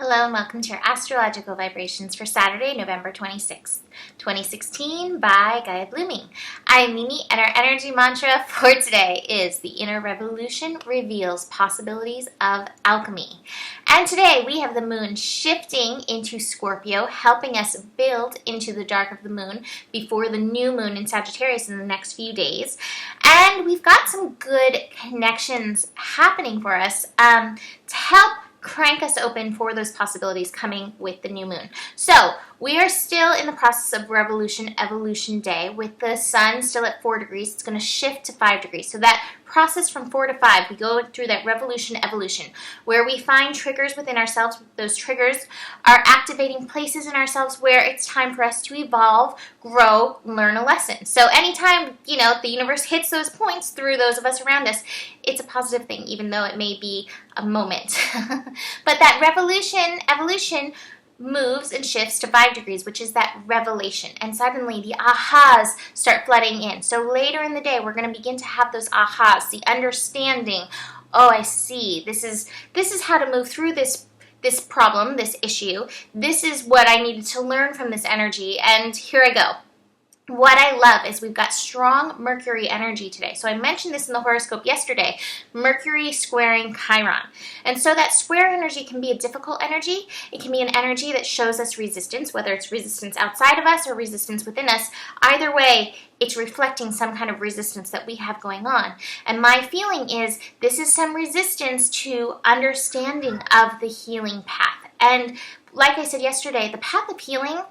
Hello and welcome to your astrological vibrations for Saturday, November 26th, 2016 by Gaia Blooming. I'm Mimi and our energy mantra for today is the inner revolution reveals possibilities of alchemy. And today we have the moon shifting into Scorpio, helping us build into the dark of the moon before the new moon in Sagittarius in the next few days. And we've got some good connections happening for us to help crank us open for those possibilities coming with the new moon. So we are still in the process of revolution evolution day with the sun still at 4 degrees. It's going to shift to 5 degrees. So that process from 4 to 5, we go through that revolution evolution where we find triggers within ourselves. Those triggers are activating places in ourselves where it's time for us to evolve, grow, learn a lesson. So anytime, the universe hits those points through those of us around us, it's a positive thing, even though it may be a moment. But that evolution moves and shifts to 5 degrees, which is that revelation. And suddenly the ahas start flooding in. So later in the day, we're going to begin to have those ahas, the understanding. Oh, I see. This is how to move through this problem, this issue. This is what I needed to learn from this energy. And here I go. What I love is we've got strong Mercury energy today. So I mentioned this in the horoscope yesterday, Mercury squaring Chiron. And so that square energy can be a difficult energy. It can be an energy that shows us resistance, whether it's resistance outside of us or resistance within us. Either way, it's reflecting some kind of resistance that we have going on. And my feeling is this is some resistance to understanding of the healing path. And like I said yesterday, the path of healing,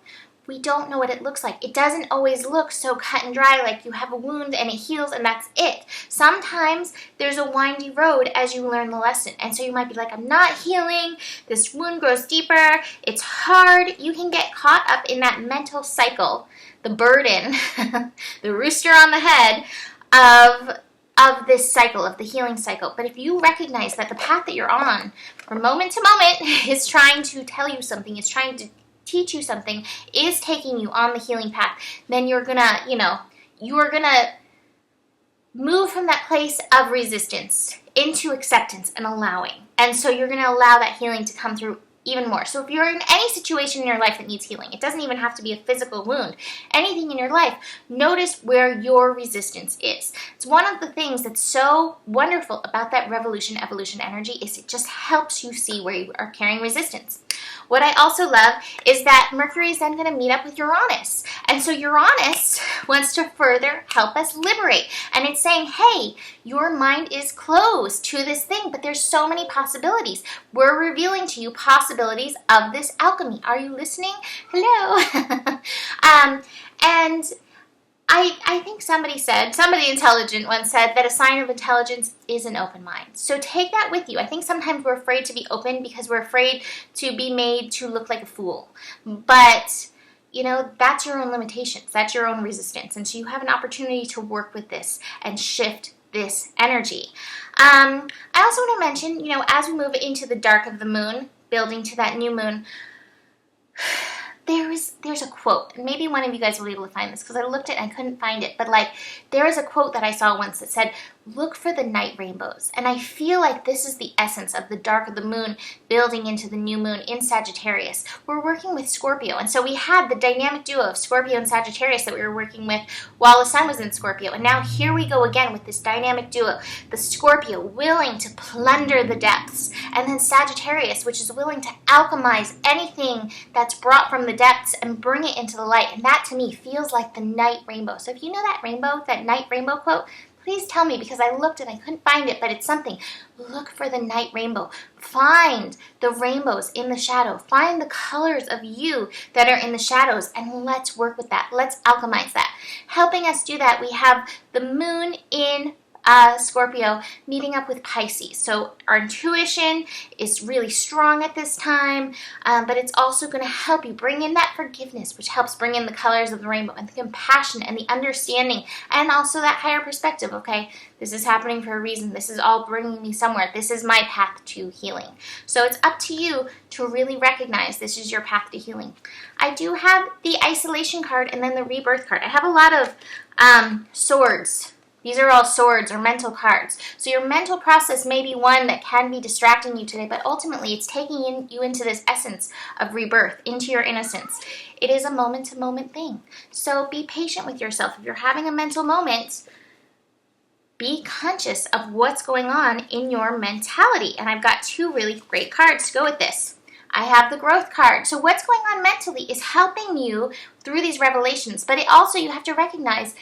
we don't know what it looks like. It doesn't always look so cut and dry, like you have a wound and it heals and that's it. Sometimes there's a windy road as you learn the lesson. And so you might be like, I'm not healing. This wound grows deeper. It's hard. You can get caught up in that mental cycle, the burden, the rooster on the head of this cycle, of the healing cycle. But if you recognize that the path that you're on from moment to moment is trying to tell you something, is trying to teach you something, is taking you on the healing path, then you're gonna move from that place of resistance into acceptance and allowing. And so you're gonna allow that healing to come through even more. So if you're in any situation in your life that needs healing, it doesn't even have to be a physical wound, anything in your life, notice where your resistance is. It's one of the things that's so wonderful about that revolution evolution energy is it just helps you see where you are carrying resistance. What I also love is that Mercury is then going to meet up with Uranus. And so Uranus wants to further help us liberate. And it's saying, hey, your mind is closed to this thing, but there's so many possibilities. We're revealing to you possibilities of this alchemy. Are you listening? Hello. And I think somebody intelligent once said that a sign of intelligence is an open mind. So take that with you. I think sometimes we're afraid to be open because we're afraid to be made to look like a fool. But, that's your own limitations. That's your own resistance. And so you have an opportunity to work with this and shift this energy. I also want to mention, as we move into the dark of the moon, building to that new moon, there's a quote, and maybe one of you guys will be able to find this because I looked at it and I couldn't find it, but there is a quote that I saw once that said, look for the night rainbows. And I feel like this is the essence of the dark of the moon building into the new moon in Sagittarius. We're working with Scorpio, and so we had the dynamic duo of Scorpio and Sagittarius that we were working with while the sun was in Scorpio, and now here we go again with this dynamic duo, the Scorpio willing to plunder the depths, and then Sagittarius, which is willing to alchemize anything that's brought from the depths and bring it into the light. And that to me feels like the night rainbow. So if you know that night rainbow quote, please tell me, because I looked and I couldn't find it, but it's something. Look for the night rainbow. Find the rainbows in the shadow. Find the colors of you that are in the shadows, and let's work with that. Let's alchemize that. Helping us do that, we have the moon in Scorpio meeting up with Pisces. So our intuition is really strong at this time, but it's also going to help you bring in that forgiveness, which helps bring in the colors of the rainbow and the compassion and the understanding and also that higher perspective. Okay, this is happening for a reason. This is all bringing me somewhere. This is my path to healing. So it's up to you to really recognize this is your path to healing. I do have the isolation card and then the rebirth card. I have a lot of swords These are all swords or mental cards. So your mental process may be one that can be distracting you today, but ultimately it's taking you into this essence of rebirth, into your innocence. It is a moment-to-moment thing. So be patient with yourself. If you're having a mental moment, be conscious of what's going on in your mentality. And I've got two really great cards to go with this. I have the growth card. So what's going on mentally is helping you through these revelations, but it also, you have to recognize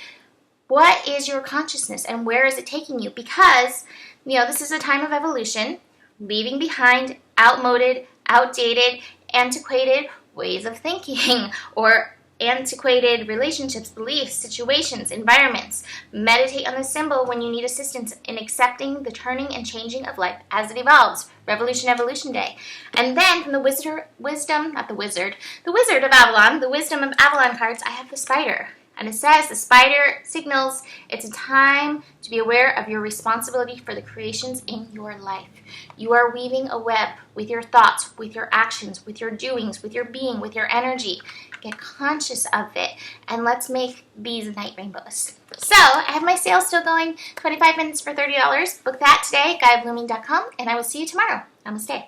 what is your consciousness and where is it taking you? Because, this is a time of evolution, leaving behind outmoded, outdated, antiquated ways of thinking or antiquated relationships, beliefs, situations, environments. Meditate on the symbol when you need assistance in accepting the turning and changing of life as it evolves. Evolution Day. And then from the Wizard of Avalon, the Wisdom of Avalon cards, I have the Spider. And it says the spider signals it's a time to be aware of your responsibility for the creations in your life. You are weaving a web with your thoughts, with your actions, with your doings, with your being, with your energy. Get conscious of it, and let's make these night rainbows. So I have my sale still going, 25 minutes for $30. Book that today, GaiaBlooming.com, and I will see you tomorrow. Namaste.